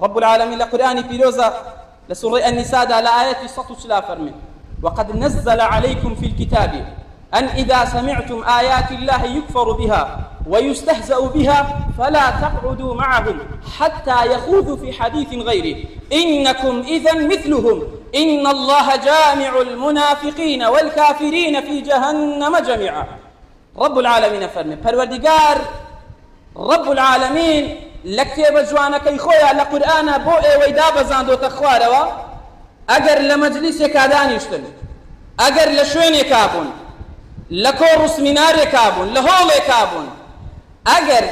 رب العالمين لقرآن بيروزا لسورة النساء على آيات سطو سلا فرمي وقد نزل عليكم في الكتاب أن إذا سمعتم آيات الله يكفر بها ويستهزأ بها فلا تقعدوا معهم حتى يخوضوا في حديث غيره إنكم إذا مثلهم إن الله جامع المنافقين والكافرين في جهنم جميعا. رب العالمين فرمي پروردگار رب العالمين لكتاب جوانك يخويا لقرآن بو ويدا بزاندو تخواروا اگر لمجلسك دانيشتن اگر لشوينك ابون لكورس منارك ابون لهولك ابون اگر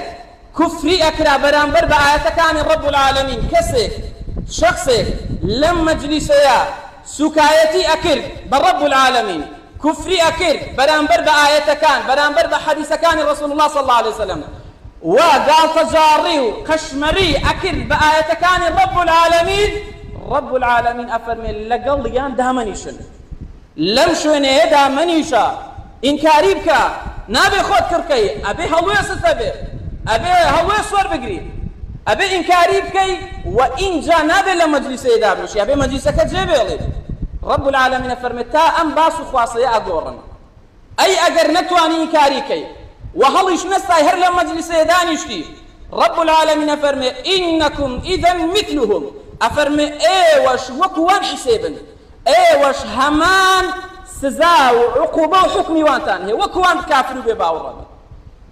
كفري اكرا برانبر بآياتكان رب العالمين كسك شخصك لم مجلسيا سكايتي اكر برب العالمين كفري اكر برانبر بآياتكان برانبر بحديثكان رسول الله صلى الله عليه وسلم وقال تجاري وكشمري أكل بآية كان رب العالمين أفرمي لقل يان دامنيشن لم شويني دامنيشا إنكاري بكا نابي خود كركي أبي هلوية ستبي أبي هلوية صور بقري أبي إنكاري بكي وإن جا نابي لمجلسة دابنشي أبي مجلسة كجيبي رب العالمين أفرمي تا أم باسو خواصية أقورنا أي أقر نتواني إنكاري كي وهلش نساي هر لما مجلس دانشتي رب العالمين فرمي إنكم إذا مثلهم أفرمي وش وكوان حسابا وش همان سزا وعقوبة وحكمي وانتان هي وكوان كافر بباورا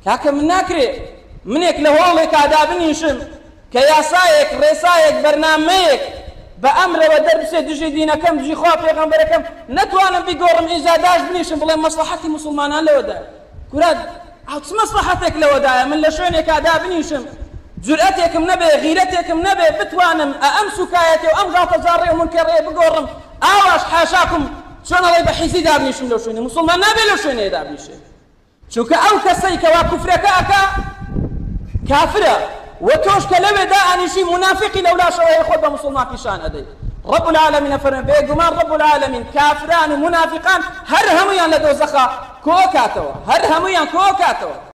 كاكا من ناكري منك لهولك عذابني شم كياسايك ريسايك برنامجك بأمر ودرس دجي دينا كم دجي خواب يغنبرا كم نتوانا بيقورم إجاداش بنيشم بلا مصلحتي مسلمان لودا كراد عطس مصلحتك لودايا من لشونك عذابنيشم جرأتكم نبي غيرتكم نبي بتوانم أم سكايتي وأم غاطة جاري ومنكري بقورم آواش حاشاكم شون الله بحيسي دابنيشم لو شوني مسلمان نبي لو شوني دابنيشم شوك أو كسيك وكفرك أكا كافرة وتوش كلمة دا أنيشي منافقي لولا شوية خود بمسلمان كيشان أدي رب العالمين فرمي بيقمان رب العالمين كافران ومنافقان هر هميان لدوزخا كوكاتوا هر هميان كوكاتوا